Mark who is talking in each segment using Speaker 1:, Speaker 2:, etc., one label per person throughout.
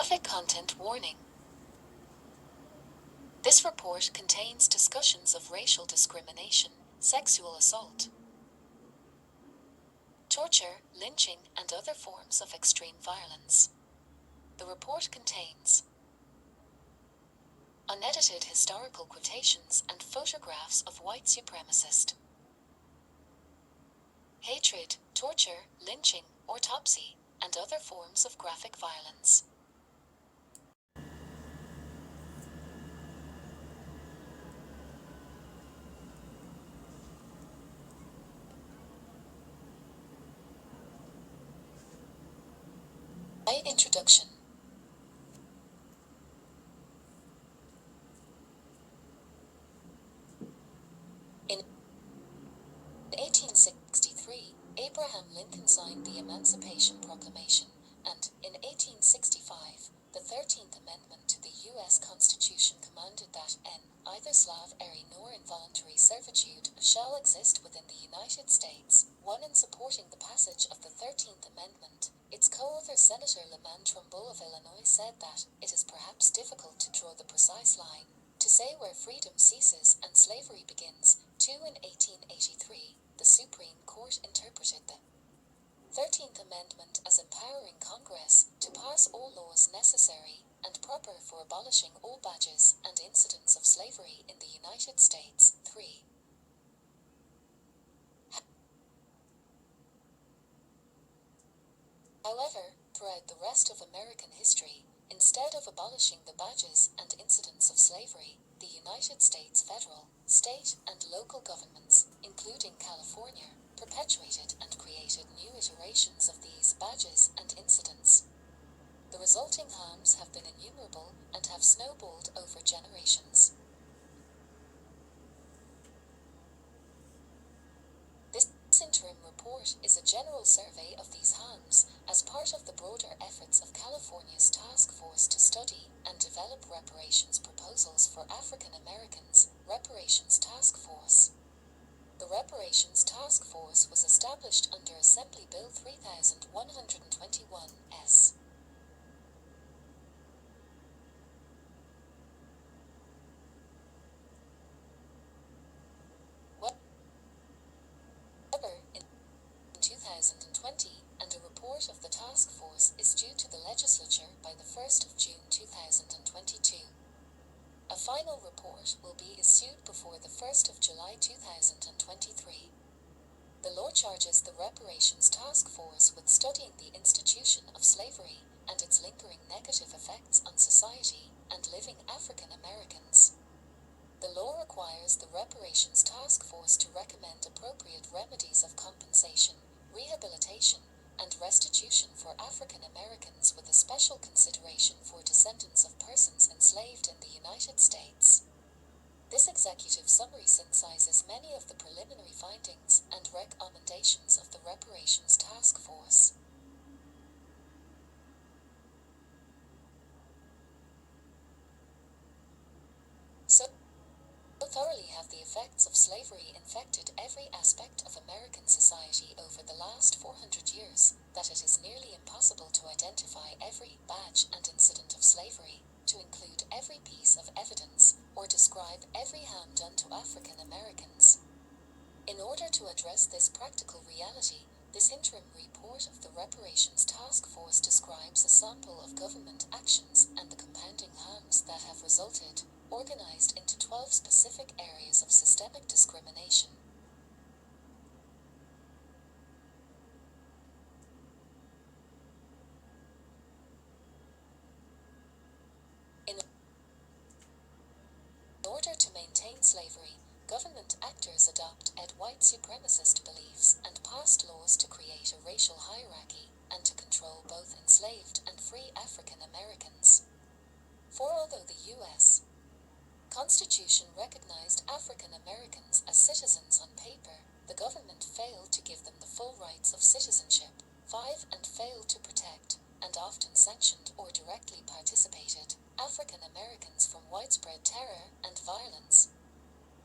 Speaker 1: Graphic content warning. This report contains discussions of racial discrimination, sexual assault, torture, lynching, and other forms of extreme violence. The report contains unedited historical quotations and photographs of white supremacist hatred, torture, lynching, autopsy, and other forms of graphic violence. By introduction. In 1863, Abraham Lincoln signed the Emancipation Proclamation, and in 1865, the 13th Amendment to the U.S. Constitution commanded that neither slavery nor involuntary servitude shall exist within the United States. One, in supporting the passage of the 13th Amendment, its co-author Senator Lyman Trumbull of Illinois said that it is perhaps difficult to draw the precise line to say where freedom ceases and slavery begins. 2. In 1883, the Supreme Court interpreted the 13th Amendment as empowering Congress to pass all laws necessary and proper for abolishing all badges and incidents of slavery in the United States. 3. However, throughout the rest of American history, instead of abolishing the badges and incidents of slavery, the United States federal, state, and local governments, including California, perpetuated and created new iterations of these badges and incidents. The resulting harms have been innumerable and have snowballed over generations. This interim report is a general survey of these harms as part of the broader efforts of California's task force to study and develop reparations proposals for African Americans, Reparations Task Force. The Reparations Task Force was established under Assembly Bill 3121-S. In 2020, and a report of the task force is due to the legislature by the 1st of June 2022. A final report will be issued before the 1st of July 2023. The law charges the Reparations Task Force with studying the institution of slavery and its lingering negative effects on society and living African Americans. The law requires the Reparations Task Force to recommend appropriate remedies of compensation, rehabilitation, and restitution for African Americans with a special consideration for descendants of persons enslaved in the United States. This executive summary synthesizes many of the preliminary findings and recommendations of the Reparations Task Force. So thoroughly have the effects of slavery infected every aspect of American society over the last 400 years that it is nearly impossible to identify every badge and incident of slavery, to include every piece of evidence, or describe every harm done to African Americans. In order to address this practical reality, this interim report of the Reparations Task Force describes a sample of government actions and the compounding harms that have resulted, organized into 12 specific areas of systemic discrimination. In order to maintain slavery, government actors adopted white supremacist beliefs and passed laws to create a racial hierarchy and to control both enslaved and free African Americans. For although the U.S. Constitution recognized African Americans as citizens on paper, the government failed to give them the full rights of citizenship. 5. And failed to protect, and often sanctioned or directly participated, African Americans from widespread terror and violence.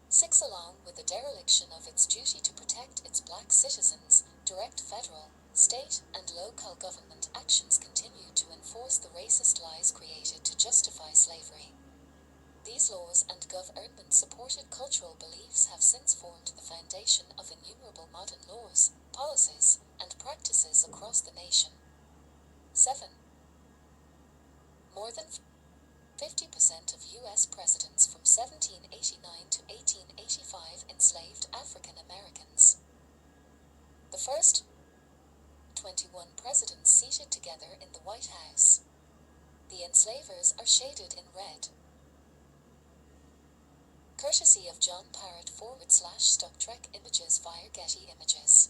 Speaker 1: 6. Along with the dereliction of its duty to protect its black citizens, direct federal, State and local government actions continue to enforce the racist lies created to justify slavery. These laws and government-supported cultural beliefs have since formed the foundation of innumerable modern laws, policies, and practices across the nation. 7. More than 50% of U.S. presidents from 1789 to 1885 enslaved African Americans. The first 21 presidents seated together in the White House. The enslavers are shaded in red. Courtesy of John Parrott /StockTrek Images via Getty Images.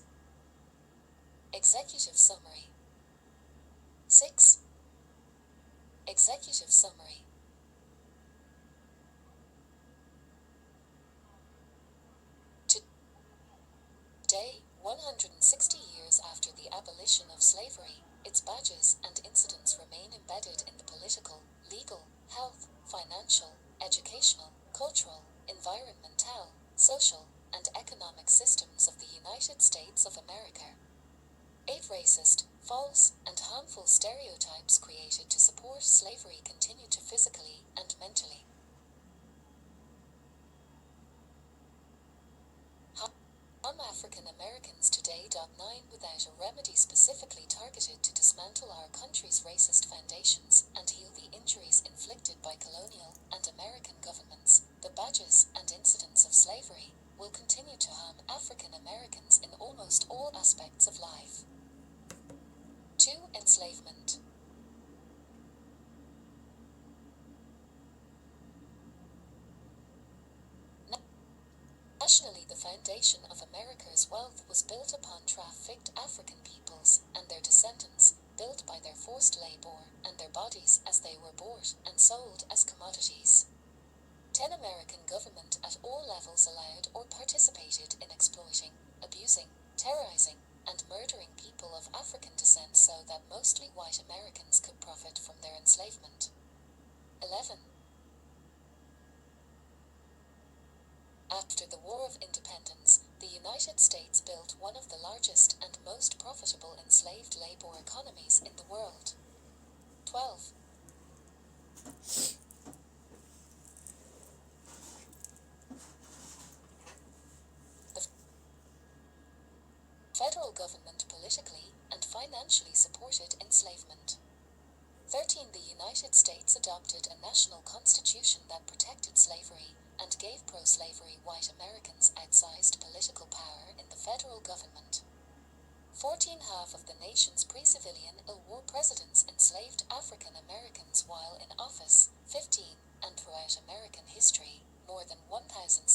Speaker 1: Executive Summary. 6. Executive Summary. Today, 160 years after the abolition of slavery, its badges and incidents remain embedded in the political, legal, health, financial, educational, cultural, environmental, social, and economic systems of the United States of America. 8 racist, false, and harmful stereotypes created to support slavery continue to physically and mentally harm African Americans today. 9 Without a remedy specifically targeted to dismantle our country's racist foundations and heal the injuries inflicted by colonial and American governments, the badges and incidents of slavery will continue to harm African Americans in almost all aspects of life. 2. Enslavement. Nationally, the foundation of America's wealth was built upon trafficked African peoples and their descendants, built by their forced labor and their bodies as they were bought and sold as commodities. 10 American government at all levels allowed or participated in exploiting, abusing, terrorizing, and murdering people of African descent so that mostly white Americans could profit from their enslavement. 11. After the War of Independence, the United States built one of the largest and most profitable enslaved labor economies in the world. 12. The federal government politically and financially supported enslavement. 13. The United States adopted a national constitution that protected slavery and gave pro-slavery white Americans outsized political power in the federal government. 14. Half of the nation's pre-civilian war presidents enslaved African Americans while in office. 15. And throughout American history, more than 1,700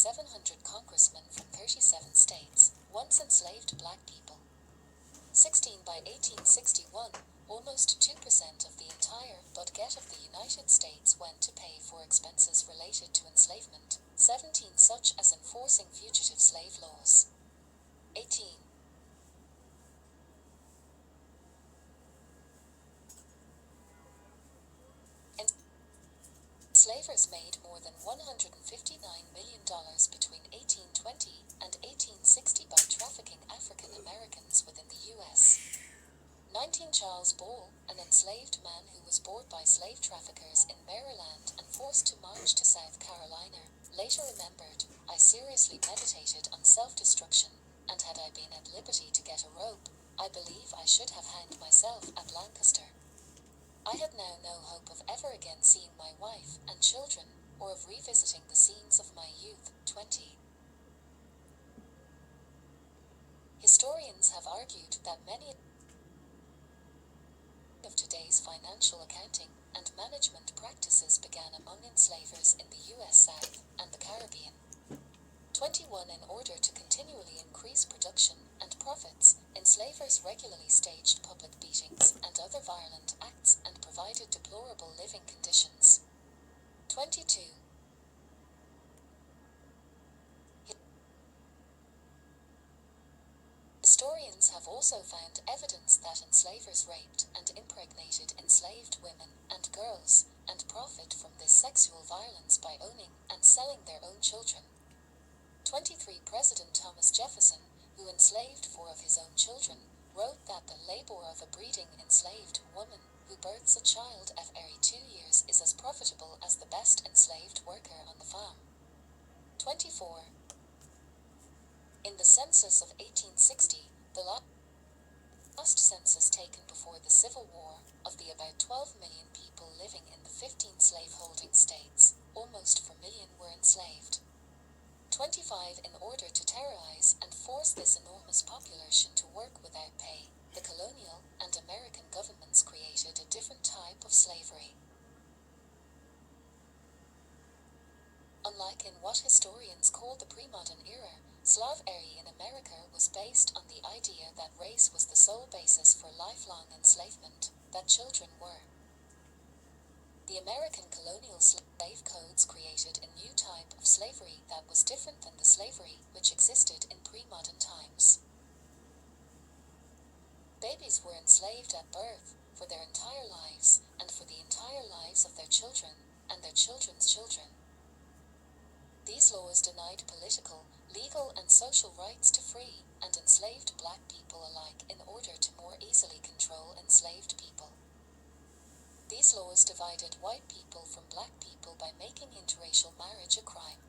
Speaker 1: congressmen from 37 states once enslaved black people. 16. By 1861, almost 2% of the entire budget of the United States went to pay for expenses related to enslavement, 17 such as enforcing fugitive slave laws. 18. Enslavers made more than $159 million between 1820 and 1860 by trafficking African Americans within the U.S. 19. Charles Ball, an enslaved man who was bought by slave traffickers in Maryland and forced to march to South Carolina, later remembered, "I seriously meditated on self-destruction, and had I been at liberty to get a rope, I believe I should have hanged myself at Lancaster. I had now no hope of ever again seeing my wife and children, or of revisiting the scenes of my youth." 20. Historians have argued that many of today's financial accounting and management practices began among enslavers in the U.S. South and the Caribbean. 21. In order to continually increase production and profits, enslavers regularly staged public beatings and other violent acts and provided deplorable living conditions. 22. Historians have also found evidence that enslavers raped and impregnated enslaved women and girls, and profit from this sexual violence by owning and selling their own children. 23. President Thomas Jefferson, who enslaved 4 of his own children, wrote that the labor of a breeding enslaved woman who births a child every 2 years is as profitable as the best enslaved worker on the farm. 24. In the census of 1860, the last census taken before the Civil War, of the about 12 million people living in the 15 slaveholding states, almost 4 million were enslaved. 25. In order to terrorize and force this enormous population to work without pay, the colonial and American governments created a different type of slavery. Unlike in what historians call the pre-modern era, slavery in America was based on the idea that race was the sole basis for lifelong enslavement, that children were. The American colonial slave codes created a new type of slavery that was different than the slavery which existed in pre-modern times. Babies were enslaved at birth for their entire lives and for the entire lives of their children and their children's children. These laws denied political, legal, and social rights to free and enslaved black people alike in order to more easily control enslaved people. These laws divided white people from black people by making interracial marriage a crime.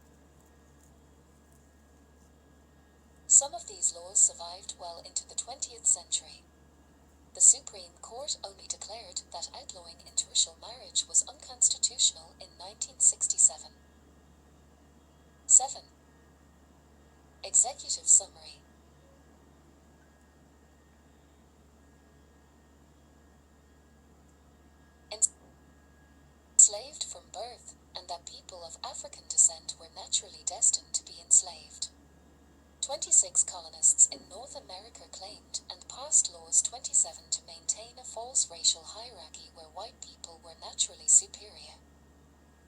Speaker 1: Some of these laws survived well into the 20th century. The Supreme Court only declared that outlawing interracial marriage was unconstitutional in 1967. 7. Executive Summary. Enslaved from birth, and that people of African descent were naturally destined to be enslaved. 26 colonists in North America claimed and passed laws 27 to maintain a false racial hierarchy where white people were naturally superior.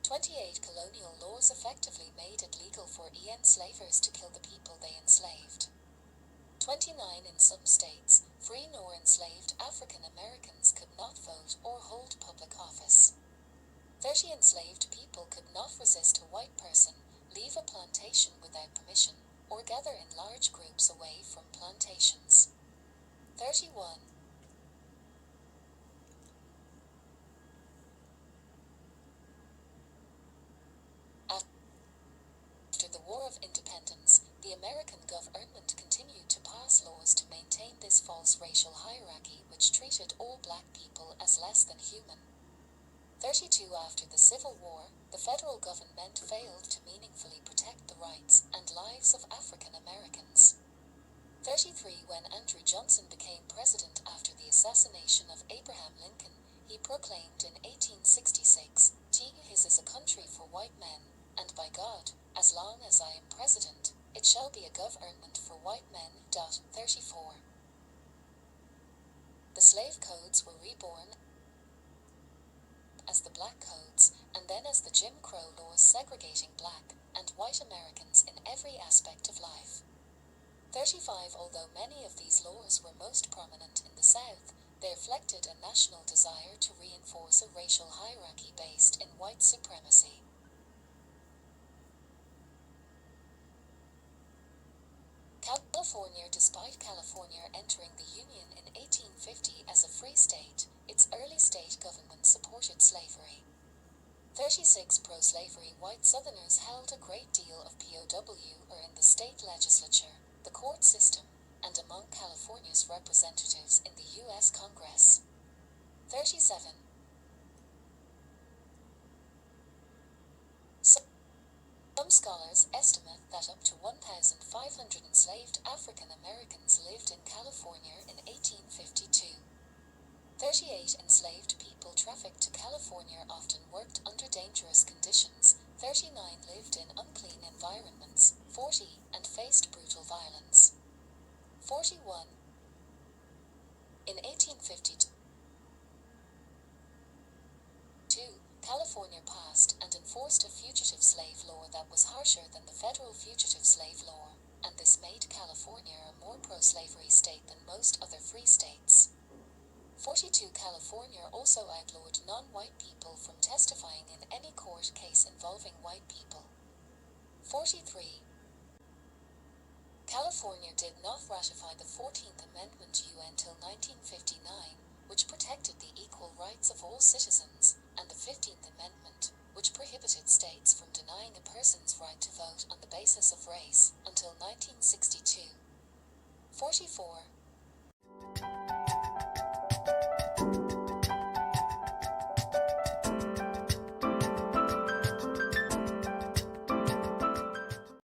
Speaker 1: 28 colonial laws effectively made it legal for enslavers to kill the people they enslaved. 29 in some states, free nor enslaved African Americans could not vote or hold public office. 30 enslaved people could not resist a white person, leave a plantation without permission, or gather in large groups away from plantations. 31. After the War of Independence, the American government continued to pass laws to maintain this false racial hierarchy which treated all black people as less than human. 32 After the Civil War, the federal government failed to meaningfully protect the rights and lives of African Americans. 33 When Andrew Johnson became president after the assassination of Abraham Lincoln, he proclaimed in 1866, "His is a country for white men, and by God, as long as I am president, it shall be a government for white men." 34 The slave codes were reborn as the Black Codes, and then as the Jim Crow laws segregating black and white Americans in every aspect of life. 35 Although many of these laws were most prominent in the South, they reflected a national desire to reinforce a racial hierarchy based in white supremacy. California. Despite California entering the Union in 1850 as a free state, its early state government supported slavery. 36 Pro-slavery white Southerners held a great deal of POW or in the state legislature, the court system, and among California's representatives in the U.S. Congress. 37 Some scholars estimate that up to 1,500 enslaved African Americans lived in California in 1852. 38 Enslaved people trafficked to California often worked under dangerous conditions, 39 lived in unclean environments, 40 and faced brutal violence. 41 In 1852, California passed and enforced a fugitive slave law that was harsher than the federal fugitive slave law, and this made California a more pro-slavery state than most other free states. 42 California also outlawed non-white people from testifying in any court case involving white people. 43 California did not ratify the 14th Amendment to UN till 1959, which protected the equal rights of all citizens, and the 15th Amendment, which prohibited states from denying a person's right to vote on the basis of race, until 1962. 44.